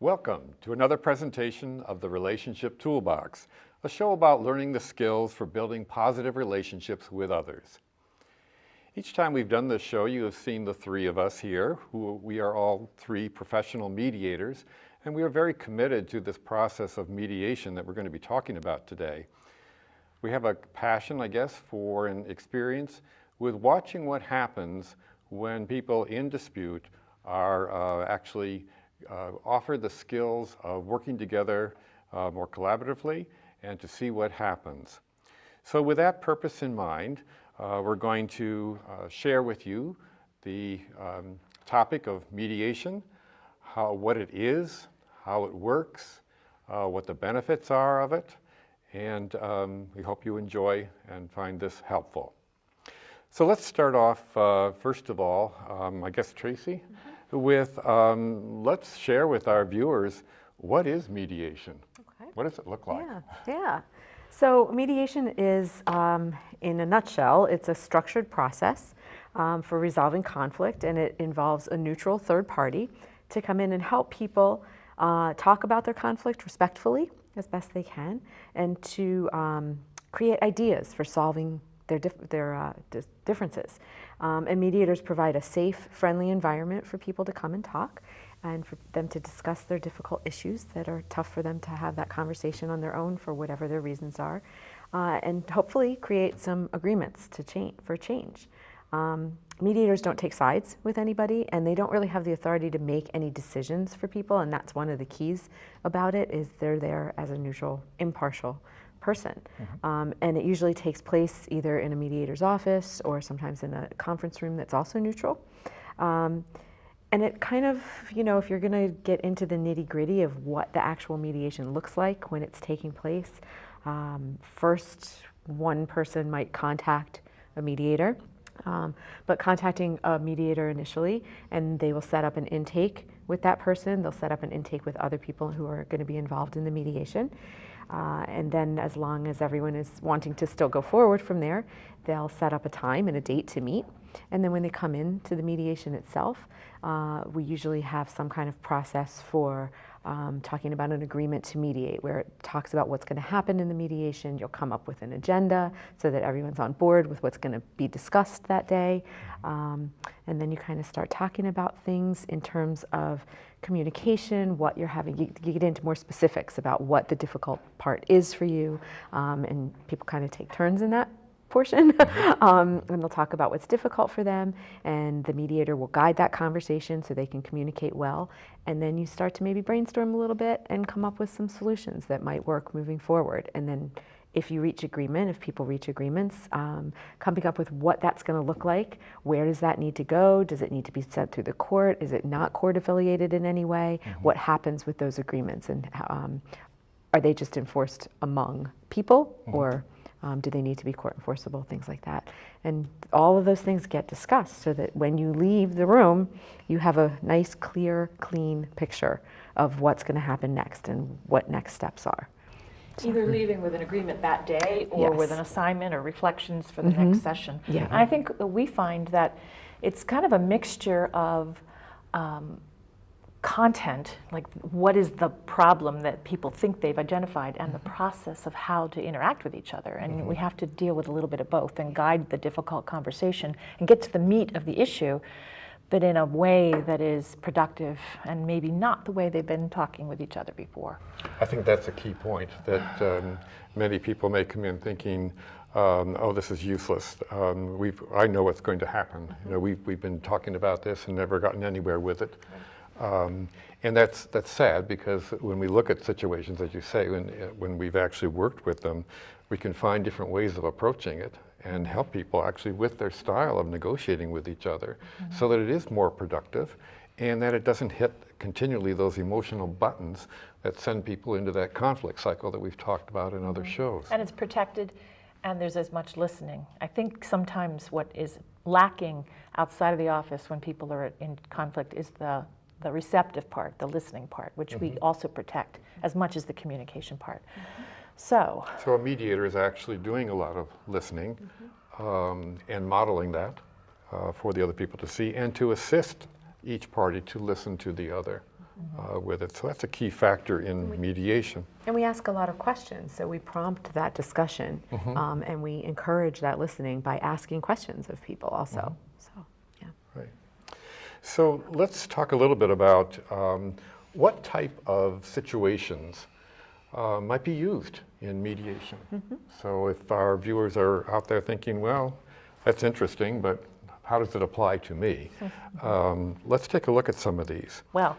Welcome to another presentation of the Relationship Toolbox, a show about learning the skills for building positive relationships with others. Each time we've done this show, you have seen the three of us here, who we are all three professional mediators, and we are very committed to this process of mediation that we're going to be talking about today. We have a passion, I guess, for an experience with watching what happens when people in dispute are actually offer the skills of working together more collaboratively and to see what happens. So with that purpose in mind, we're going to share with you the topic of mediation, what it is, how it works, what the benefits are of it, and we hope you enjoy and find this helpful. So let's start off, first of all, I guess Traci, with let's share with our viewers, what is mediation? Okay. What does it look like? Yeah. So mediation is, in a nutshell, it's a structured process for resolving conflict, and it involves a neutral third party to come in and help people talk about their conflict respectfully as best they can, and to create ideas for solving their differences. And mediators provide a safe, friendly environment for people to come and talk and for them to discuss their difficult issues that are tough for them to have that conversation on their own for whatever their reasons are, and hopefully create some agreements for change. Mediators don't take sides with anybody, and they don't really have the authority to make any decisions for people, and that's one of the keys about it, is they're there as a neutral, impartial person. And it usually takes place either in a mediator's office or sometimes in a conference room that's also neutral. And it kind of, if you're going to get into the nitty-gritty of what the actual mediation looks like when it's taking place, first one person might contact a mediator, but contacting a mediator initially, and they will set up an intake with that person. They'll set up an intake with other people who are going to be involved in the mediation. And then as long as everyone is wanting to still go forward from there, they'll set up a time and a date to meet. And then when they come in to the mediation itself, we usually have some kind of process for talking about an agreement to mediate, where it talks about what's going to happen in the mediation. You'll come up with an agenda so that everyone's on board with what's going to be discussed that day. And then you kind of start talking about things in terms of communication, what you're having. You get into more specifics about what the difficult part is for you, and people kind of take turns in that portion. And they'll talk about what's difficult for them, and the mediator will guide that conversation so they can communicate well. And then you start to maybe brainstorm a little bit and come up with some solutions that might work moving forward. And then if people reach agreements, coming up with what that's going to look like. Where does that need to go? Does it need to be sent through the court? Is it not court affiliated in any way? What happens with those agreements, and are they just enforced among people, or do they need to be court enforceable, things like that? And all of those things get discussed so that when you leave the room, you have a nice, clear, clean picture of what's going to happen next and what next steps are. Either leaving with an agreement that day or with an assignment or reflections for the next session. Yeah. And I think we find that it's kind of a mixture of content, like what is the problem that people think they've identified, and the process of how to interact with each other. And we have to deal with a little bit of both and guide the difficult conversation and get to the meat of the issue, but in a way that is productive and maybe not the way they've been talking with each other before. I think that's a key point, that many people may come in thinking, oh, this is useless. I know what's going to happen. We've been talking about this and never gotten anywhere with it. And that's sad, because when we look at situations, as you say, when we've actually worked with them, we can find different ways of approaching it and help people actually with their style of negotiating with each other, so that it is more productive and that it doesn't hit continually those emotional buttons that send people into that conflict cycle that we've talked about in other shows. And it's protected, and there's as much listening. I think sometimes what is lacking outside of the office when people are in conflict is the receptive part, the listening part, which we also protect as much as the communication part. So a mediator is actually doing a lot of listening and modeling that for the other people to see, and to assist each party to listen to the other. with it. So that's a key factor in mediation. And we ask a lot of questions, so we prompt that discussion, and we encourage that listening by asking questions of people also. So, yeah. Right. So let's talk a little bit about what type of situations might be used in mediation. So if our viewers are out there thinking, well, that's interesting, but how does it apply to me? Let's take a look at some of these. Well,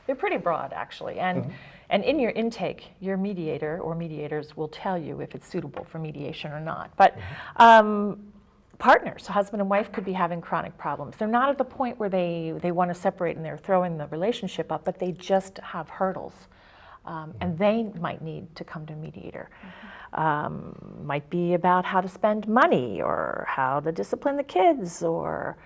they're pretty broad, actually. And in your intake, your mediator or mediators will tell you if it's suitable for mediation or not. But partners, husband and wife, could be having chronic problems. They're not at the point where they want to separate and they're throwing the relationship up, but they just have hurdles. And they might need to come to a mediator. Might be about how to spend money, or how to discipline the kids, or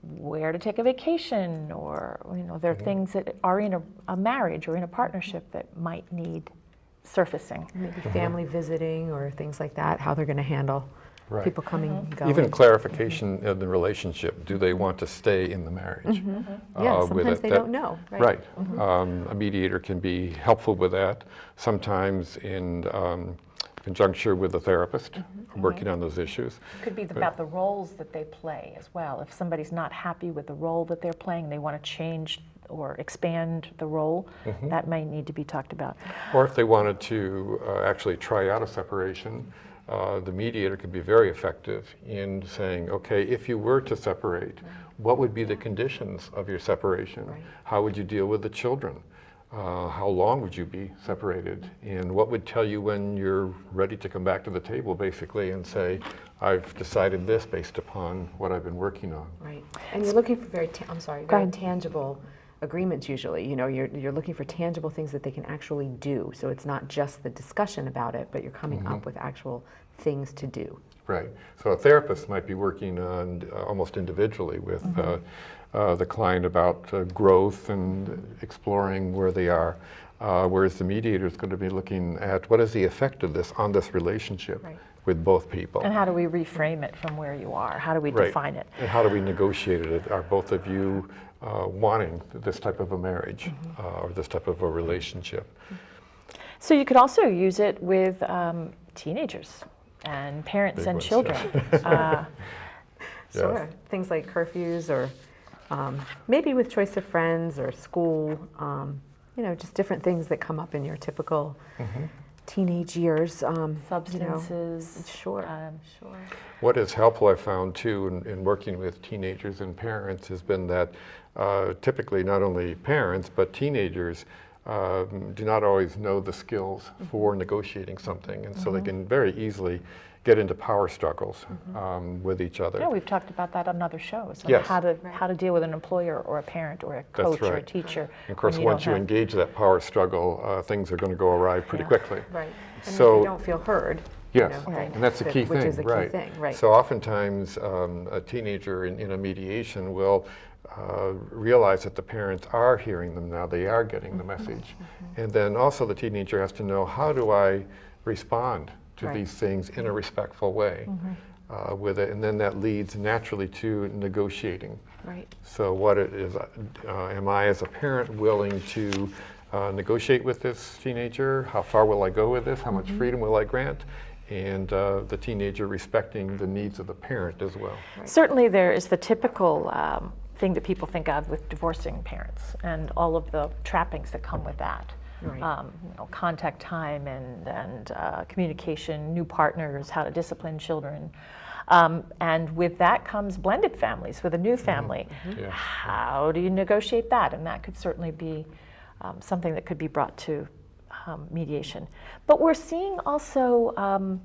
where to take a vacation, or there are things that are in a marriage or in a partnership that might need surfacing. Maybe family visiting or things like that, how they're going to handle people coming and going. Even clarification in the relationship. Do they want to stay in the marriage? Yeah, sometimes they don't know. Right. A mediator can be helpful with that, sometimes in conjunction with a therapist working on those issues. It could be about the roles that they play as well. If somebody's not happy with the role that they're playing, they want to change or expand the role, that may need to be talked about. Or if they wanted to actually try out a separation, the mediator could be very effective in saying, okay, if you were to separate, what would be the conditions of your separation? How would you deal with the children? How long would you be separated? And what would tell you when you're ready to come back to the table, basically, and say, I've decided this based upon what I've been working on. Right. And you're looking for very tangible agreements usually. You're looking for tangible things that they can actually do. So it's not just the discussion about it, but you're coming up with actual things to do. Right. So a therapist might be working on almost individually with the client about growth and exploring where they are, whereas the mediator is going to be looking at what is the effect of this on this relationship with both people. And how do we reframe it from where you are? How do we define it? And how do we negotiate it? Are both of you wanting this type of a marriage or this type of a relationship? So you could also use it with teenagers and parents and children. Sure. Things like curfews, or maybe with choice of friends or school, just different things that come up in your typical teenage years. Substances. Sure. What is helpful, I found too, in working with teenagers and parents has been that typically not only parents, but teenagers do not always know the skills for negotiating something, and so they can very easily get into power struggles with each other. Yeah, we've talked about that on other shows. Yes. How to deal with an employer or a parent or a coach or a teacher. And of course, once you engage that power struggle, things are going to go awry pretty quickly. Right. And so if they don't feel heard. Yes, and that's a key thing, which is a key thing, right. So oftentimes, a teenager in a mediation will realize that the parents are hearing them now, they are getting the message. And then also the teenager has to know, how do I respond to these things in a respectful way with it? And then that leads naturally to negotiating. Right. So what it is, am I as a parent willing to negotiate with this teenager? How far will I go with this? How much freedom will I grant? And the teenager respecting the needs of the parent as well. Certainly there is the typical thing that people think of with divorcing parents and all of the trappings that come with that. Contact time and communication, new partners, how to discipline children. And with that comes blended families with a new family. How do you negotiate that? And that could certainly be something that could be brought to mediation. But we're seeing also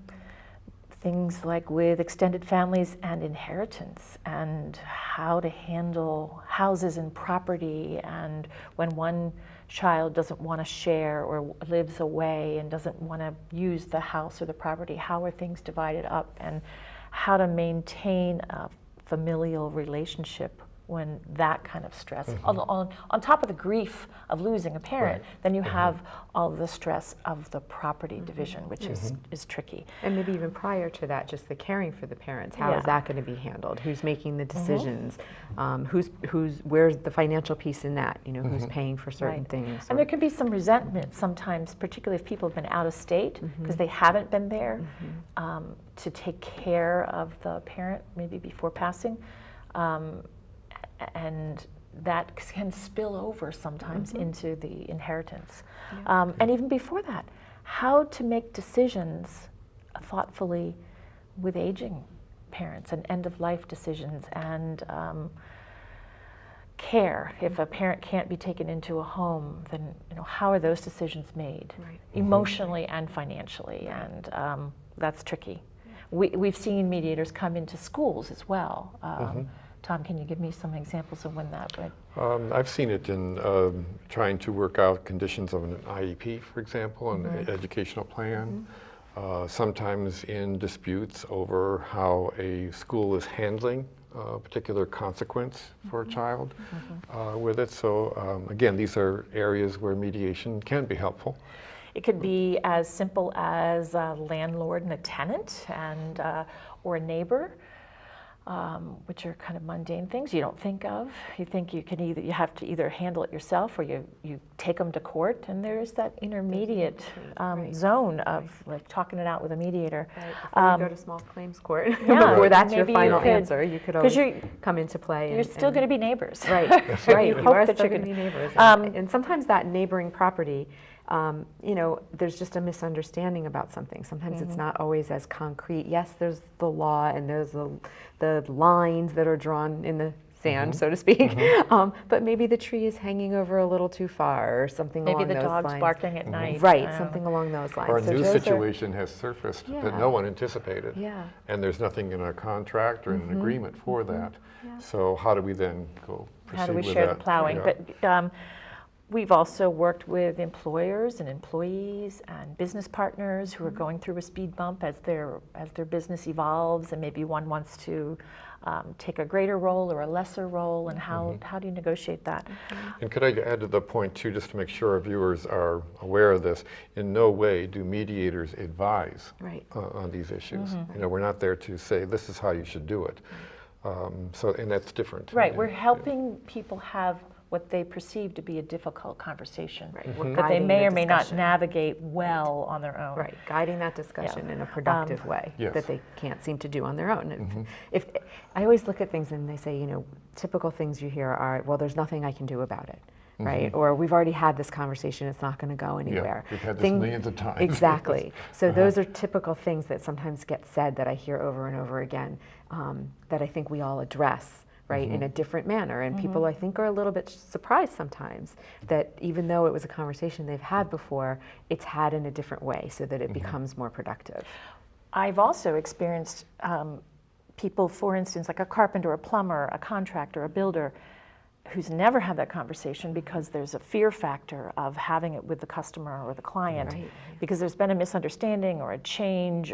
things like with extended families and inheritance, and how to handle houses and property, and when one child doesn't want to share or lives away and doesn't want to use the house or the property, how are things divided up, and how to maintain a familial relationship when that kind of stress, on top of the grief of losing a parent, then you have all the stress of the property division, which is tricky. And maybe even prior to that, just the caring for the parents. How is that going to be handled? Who's making the decisions? Where's the financial piece in that? You know, who's paying for certain things? And there can be some resentment sometimes, particularly if people have been out of state because they haven't been there to take care of the parent, maybe before passing. And that can spill over sometimes into the inheritance. And even before that, how to make decisions thoughtfully with aging parents and end-of-life decisions and care. If a parent can't be taken into a home, then how are those decisions made emotionally and financially? And that's tricky. We've seen mediators come into schools as well. Tom, can you give me some examples of when that would? I've seen it in trying to work out conditions of an IEP, for example, an educational plan. Sometimes in disputes over how a school is handling a particular consequence for a child with it. So again, these are areas where mediation can be helpful. It could be as simple as a landlord and a tenant, and or a neighbor. Which are kind of mundane things you don't think of. You think you have to either handle it yourself or you take them to court, and there's that intermediate zone of like talking it out with a mediator. Before you go to small claims court, before that's your final answer, you could always come into play. You're still going to be neighbors. Right, right. You are still going to be neighbors. And sometimes that neighboring property, there's just a misunderstanding about something. Sometimes it's not always as concrete. Yes, there's the law and there's the lines that are drawn in the sand, so to speak. But maybe the tree is hanging over a little too far or something along those lines. Maybe the dog's barking at night. Right, something along those lines. Or a new situation has surfaced that no one anticipated. And there's nothing in a contract or in an agreement for that. So how do we then go proceed with that? How do we share the plowing? But we've also worked with employers and employees and business partners who are going through a speed bump as their business evolves, and maybe one wants to take a greater role or a lesser role, and how do you negotiate that? And could I add to the point too, just to make sure our viewers are aware of this, in no way do mediators advise on these issues. We're not there to say this is how you should do it. And that's different. Right, we're helping people have what they perceive to be a difficult conversation that they may or may not navigate well on their own. Right, guiding that discussion in a productive way that they can't seem to do on their own. If I always look at things and they say, typical things you hear are, well, there's nothing I can do about it. Right? Or we've already had this conversation, it's not going to go anywhere. We've had this millions of times. Exactly. So those are typical things that sometimes get said that I hear over and over again that I think we all address in a different manner. And people, I think, are a little bit surprised sometimes that even though it was a conversation they've had before, it's had in a different way so that it becomes more productive. I've also experienced people, for instance, like a carpenter, a plumber, a contractor, a builder, who's never had that conversation because there's a fear factor of having it with the customer or the client because there's been a misunderstanding or a change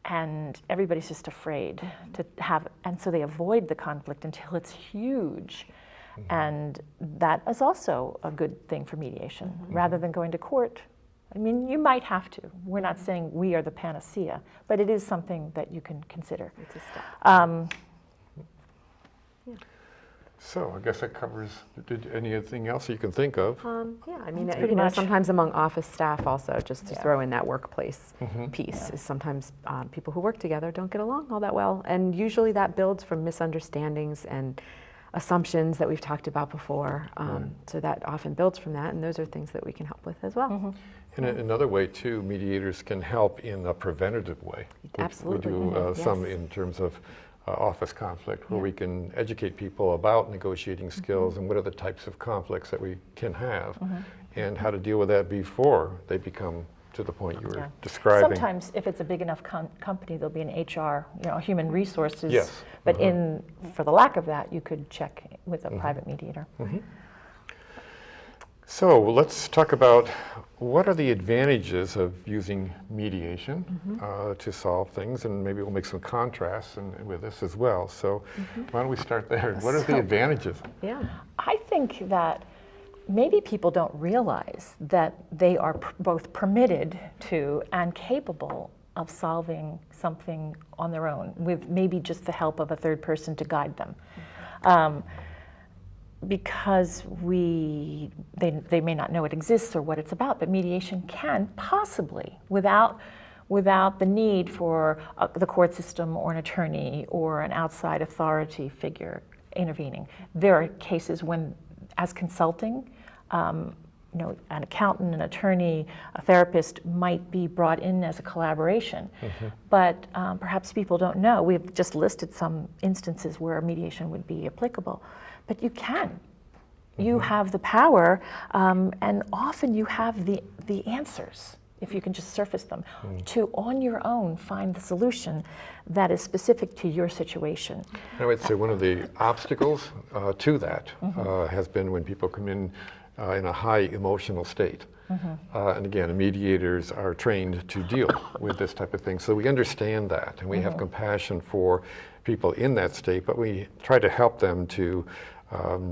and everybody's just afraid to have it. And so they avoid the conflict until it's huge. And that is also a good thing for mediation. Rather than going to court, I mean, you might have to. We're not saying we are the panacea, but it is something that you can consider. It's a step. So I guess that covers, anything else you can think of? Yeah, I mean, sometimes among office staff also, just to throw in that workplace piece, is sometimes people who work together don't get along all that well. And usually that builds from misunderstandings and assumptions that we've talked about before. So that often builds from that, and those are things that we can help with as well. And another way too, mediators can help in a preventative way. Absolutely. We do some in terms of office conflict, where we can educate people about negotiating skills and what are the types of conflicts that we can have and how to deal with that before they become to the point you were describing. Sometimes if it's a big enough company, there'll be an HR, human resources, but for the lack of that, you could check with a private mediator. So let's talk about what are the advantages of using mediation to solve things, and maybe we'll make some contrasts with this as well. So why don't we start there? What are the advantages? Yeah. I think that maybe people don't realize that they are both permitted to and capable of solving something on their own with maybe just the help of a third person to guide them. Because they may not know it exists or what it's about, but mediation can possibly, without the need for the court system or an attorney or an outside authority figure intervening. There are cases when, as consulting, an accountant, an attorney, a therapist might be brought in as a collaboration, but perhaps people don't know. We've just listed some instances where mediation would be applicable. But you can. You have the power, and often you have the answers, if you can just surface them, to on your own find the solution that is specific to your situation. I would say one of the obstacles to that has been when people come in a high emotional state. And again, mediators are trained to deal with this type of thing. So we understand that, and we have compassion for people in that state, but we try to help them to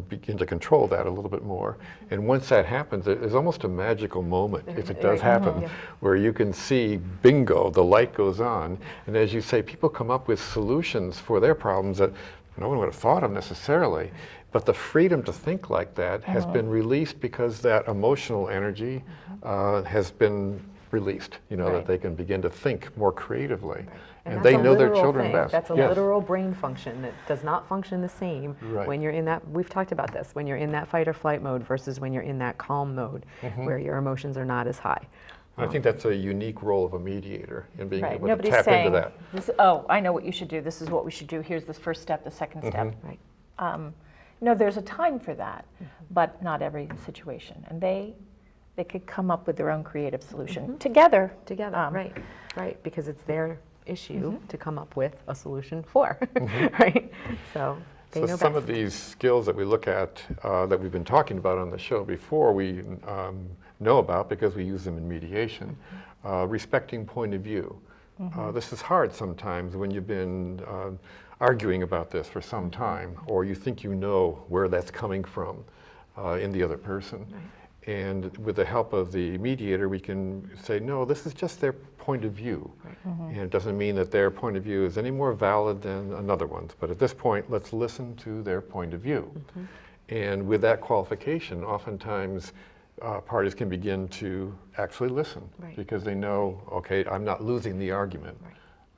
begin to control that a little bit more. And once that happens, there's almost a magical moment, if it does happen, where you can see, bingo, the light goes on. And as you say, people come up with solutions for their problems that no one would have thought of necessarily. But the freedom to think like that has been released because that emotional energy has been released, that they can begin to think more creatively. And they know their children best. That's a literal brain function that does not function the same when you're in that, we've talked about this, when you're in that fight or flight mode versus when you're in that calm mode where your emotions are not as high. I think that's a unique role of a mediator in being able Nobody's to tap saying, into that. Oh, I know what you should do. This is what we should do. Here's the first step, the second step. Right. No, there's a time for that, but not every situation. And they could come up with their own creative solution together. Right, because it's their issue to come up with a solution for, right? So they know some best. of these skills that we look at that we've been talking about on the show before, we know about because we use them in mediation. Respecting point of view. This is hard sometimes when you've been arguing about this for some time, or you think you know where that's coming from in the other person. And with the help of the mediator, we can say, no, this is just their point of view. And it doesn't mean that their point of view is any more valid than another one's. But at this point, let's listen to their point of view. And with that qualification, oftentimes parties can begin to actually listen because they know, okay, I'm not losing the argument.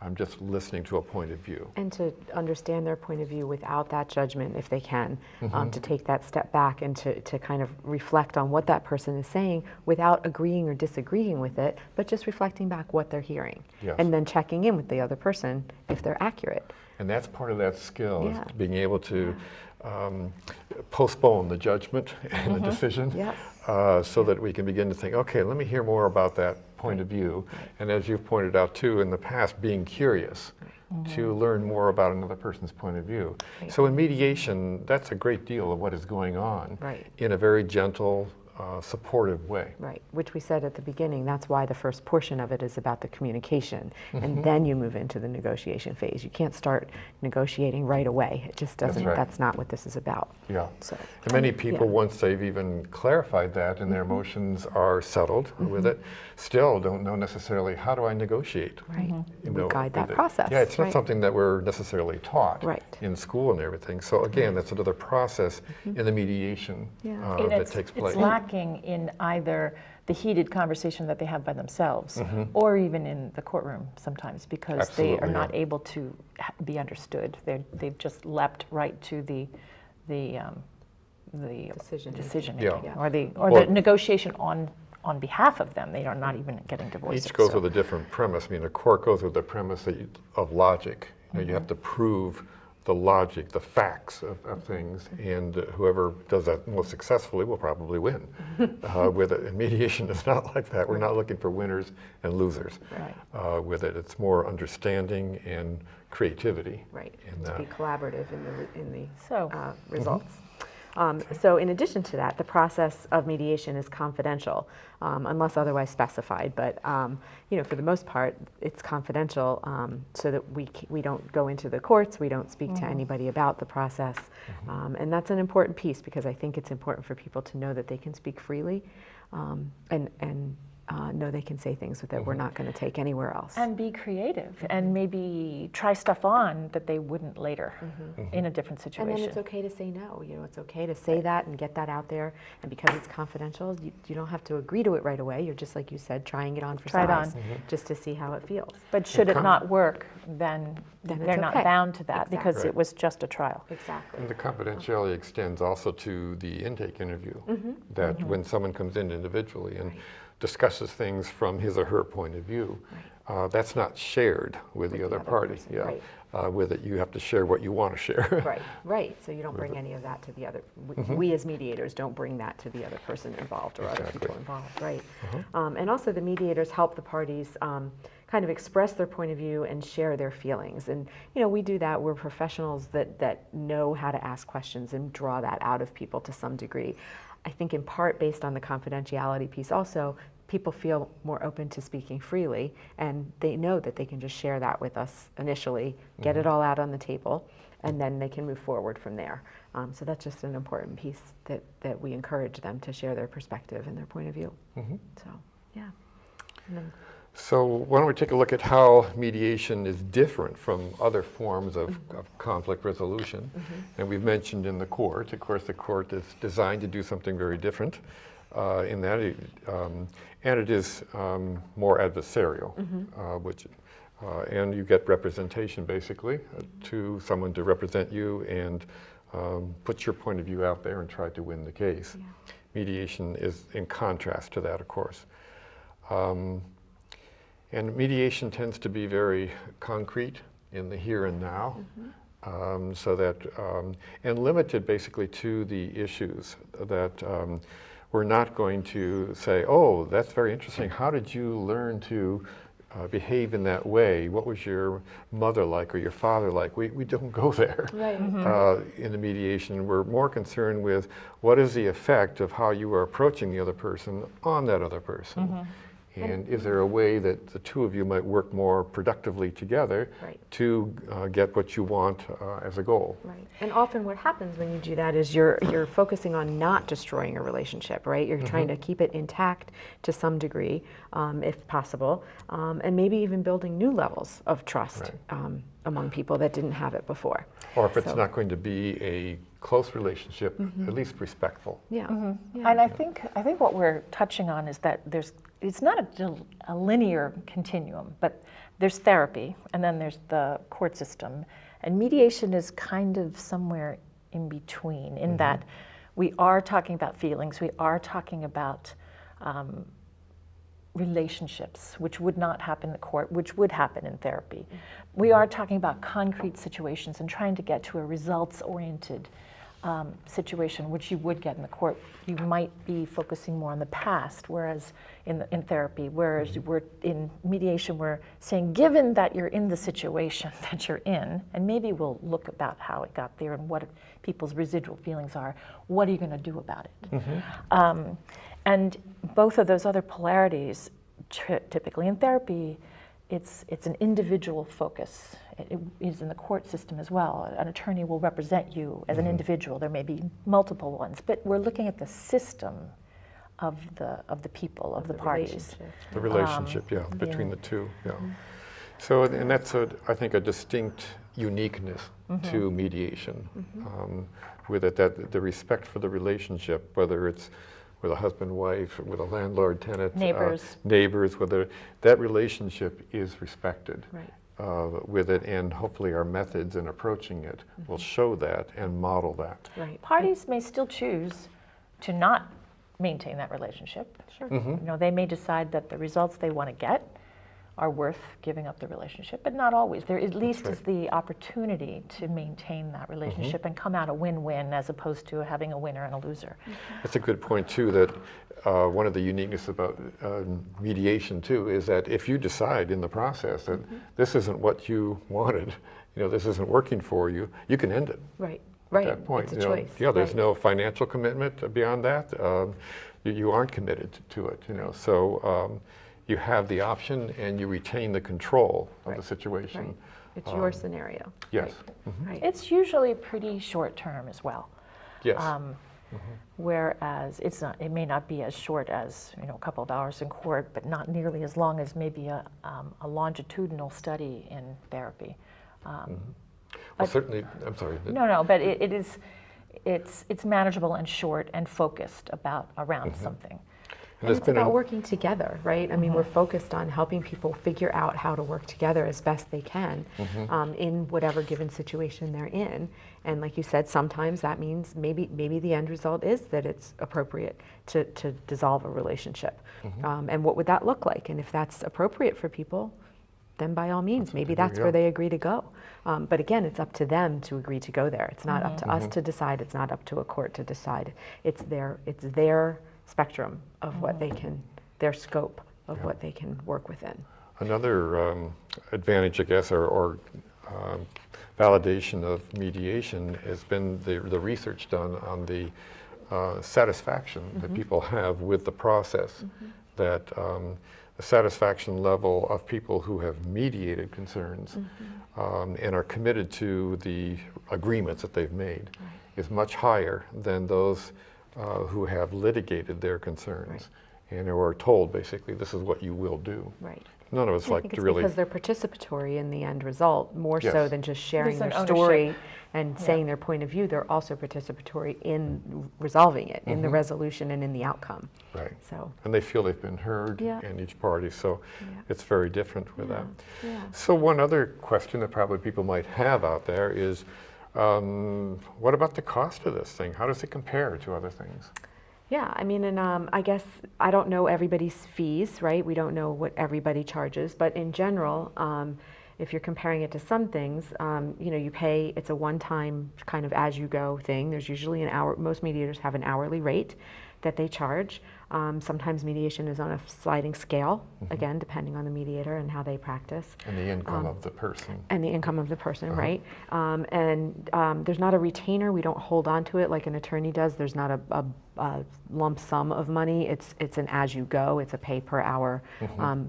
I'm just listening to a point of view. And to understand their point of view without that judgment, if they can, to take that step back and to kind of reflect on what that person is saying without agreeing or disagreeing with it, but just reflecting back what they're hearing. And then checking in with the other person if they're accurate. And that's part of that skill, is being able to postpone the judgment and the decision so that we can begin to think, okay, let me hear more about that point of view. And as you've pointed out too in the past, being curious to learn more about another person's point of view. So in mediation, that's a great deal of what is going on in a very gentle, supportive way. Which we said at the beginning, that's why the first portion of it is about the communication, and then you move into the negotiation phase. You can't start negotiating right away. It just doesn't, that's not what this is about. So, and many people, once they've even clarified that and their emotions are settled with it, still don't know necessarily, how do I negotiate? We guide that process. It's not something that we're necessarily taught in school and everything. So again, that's another process in the mediation that takes place. It's lacking in either the heated conversation that they have by themselves or even in the courtroom sometimes because they are not able to be understood. They've just leapt right to the decision making or the negotiation on behalf of them. They are not even getting divorced. Each goes with a different premise. I mean, a court goes with the premise of logic. You have to prove the logic, the facts of things, and whoever does that most successfully will probably win with it. And mediation is not like that. We're not looking for winners and losers with it. It's more understanding and creativity. To be collaborative in the results. So in addition to that, the process of mediation is confidential, unless otherwise specified. But for the most part, it's confidential, so that we don't go into the courts, we don't speak to anybody about the process, and that's an important piece, because I think it's important for people to know that they can speak freely, and know they can say things that we're not going to take anywhere else. And be creative, and maybe try stuff on that they wouldn't later in a different situation. And then it's okay to say no. It's okay to say that and get that out there. And because it's confidential, you don't have to agree to it right away. You're just, like you said, trying it on for size, just to see how it feels. But should it not work, then they're not bound to that, because Right. it was just a trial. Exactly. And the confidentiality extends also to the intake interview, that when someone comes in individually and discusses things from his or her point of view, that's not shared with the other party. person, With it, you have to share what you want to share. Right. So you don't bring any of that to the other. We as mediators don't bring that to the other person involved or other people involved. Right. And also the mediators help the parties kind of express their point of view and share their feelings. And we do that. We're professionals that know how to ask questions and draw that out of people to some degree. I think in part based on the confidentiality piece also, people feel more open to speaking freely, and they know that they can just share that with us initially, get it all out on the table, and then they can move forward from there. So that's just an important piece that we encourage them to share their perspective and their point of view. So, yeah. And then, So why don't we take a look at how mediation is different from other forms of conflict resolution. And we've mentioned in the court, of course, the court is designed to do something very different in that, and it is more adversarial, and you get representation basically to someone to represent you and put your point of view out there and try to win the case. Mediation is in contrast to that, of course. And mediation tends to be very concrete in the here and now, so that, and limited basically to the issues that we're not going to say, oh, that's very interesting. How did you learn to behave in that way? What was your mother like or your father like? We don't go there. In the mediation. We're more concerned with what is the effect of how you are approaching the other person on that other person. And is there a way that the two of you might work more productively together to get what you want as a goal? And often what happens when you do that is you're focusing on not destroying a relationship, right? You're trying to keep it intact to some degree, if possible, and maybe even building new levels of trust among people that didn't have it before. Or if it's not going to be a close relationship, at least respectful. And I think what we're touching on is that it's not a linear continuum, but there's therapy, and then there's the court system, and mediation is kind of somewhere in between, in that we are talking about feelings, we are talking about relationships, which would not happen in the court, which would happen in therapy. We are talking about concrete situations and trying to get to a results-oriented situation, which you would get in the court. You might be focusing more on the past, whereas in therapy, whereas we're in mediation, we're saying, given that you're in the situation that you're in, and maybe we'll look about how it got there and what people's residual feelings are, what are you going to do about it? And both of those other polarities, typically in therapy, it's an individual focus. It is in the court system as well. An attorney will represent you as an individual. There may be multiple ones, but we're looking at the system of the people, of the parties. Relationship. The relationship, between the two, So, and that's, I think, a distinct uniqueness to mediation, with it, that the respect for the relationship, whether it's with a husband, wife, with a landlord, tenant, neighbors, whether that relationship is respected with it, and hopefully our methods in approaching it will show that and model that. Parties may still choose to not maintain that relationship. They may decide that the results they want to get are worth giving up the relationship, but not always. There at least is the opportunity to maintain that relationship and come out a win-win, as opposed to having a winner and a loser. That's a good point too, that one of the uniqueness about mediation too is that if you decide in the process that this isn't what you wanted, this isn't working for you, you can end it. Right, that point. it's a you know. choice, Yeah, there's right. no financial commitment beyond that. You aren't committed to it, you know. So you have the option and you retain the control of Right, the situation. Right. It's your scenario. Yes. Right. Right. It's usually pretty short term as well. Yes. Whereas it may not be as short as, you know, a couple of hours in court, but not nearly as long as maybe a longitudinal study in therapy. Well, certainly, I'm sorry. No, but it's manageable and short and focused around something. And And it's about working together, right? I mean, we're focused on helping people figure out how to work together as best they can in whatever given situation they're in. And like you said, sometimes that means maybe the end result is that it's appropriate to dissolve a relationship. And what would that look like? And if that's appropriate for people, then by all means, maybe that's where they agree to go. But again, it's up to them to agree to go there. It's not up to us to decide. It's not up to a court to decide. It's their spectrum of what they can, their scope of what they can work within. Another advantage, I guess, or validation of mediation has been the research done on the satisfaction that people have with the process. That the satisfaction level of people who have mediated concerns and are committed to the agreements that they've made is much higher than those who have litigated their concerns and who are told basically this is what you will do. Right. None of us I like think to it's really. because they're participatory in the end result, more so Yes. than just sharing There's their an story ownership. and saying their point of view. They're also participatory in resolving it, in the resolution and in the outcome. Right. So, And they feel they've been heard in each party, so it's very different with that. yeah. So one other question that probably people might have out there is, what about the cost of this thing? How does it compare to other things? Yeah, I mean, and I guess I don't know everybody's fees, right? We don't know what everybody charges, but in general, if you're comparing it to some things, you know, you pay, it's a one-time kind of as-you-go thing. There's usually an hour, most mediators have an hourly rate that they charge. Sometimes mediation is on a sliding scale, again, depending on the mediator and how they practice. And the income of the person. And the income of the person, right? There's not a retainer. We don't hold on to it like an attorney does. There's not a lump sum of money. It's an as-you-go. It's a pay per hour,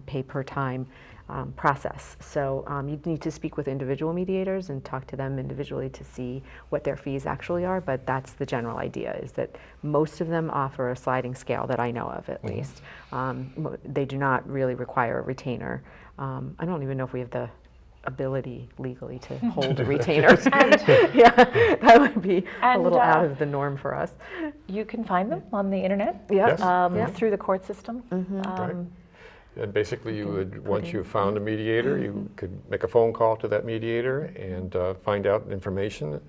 pay per time process. So you need to speak with individual mediators and talk to them individually to see what their fees actually are, but that's the general idea, is that most of them offer a sliding scale that I know of, at least. They do not really require a retainer. I don't even know if we have the ability legally to hold a retainer. Yeah, that would be a little out of the norm for us. You can find them on the internet Yes. through the court system. Right. And basically you would, once you found a mediator, you could make a phone call to that mediator and find out information.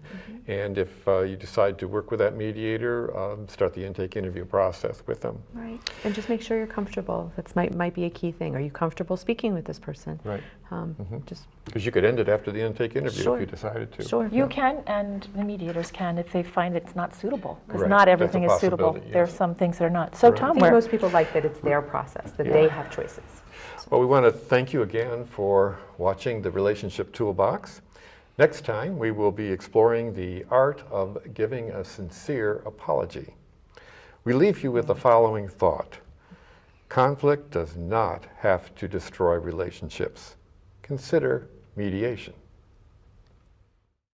And if you decide to work with that mediator, start the intake interview process with them. Right, and just make sure you're comfortable. That might be a key thing. Are you comfortable speaking with this person? Right. Just Because you could end it after the intake interview Sure. if you decided to. sure. You can, and the mediators can, if they find it's not suitable, because Right. not That's a everything is suitable. possibility, There are yes. some things that are not. So Right. I Tom, think most people like that it's their process, that they have choices. Well, we want to thank you again for watching the Relationship Toolbox. Next time, we will be exploring the art of giving a sincere apology. We leave you with the following thought. Conflict does not have to destroy relationships. Consider mediation.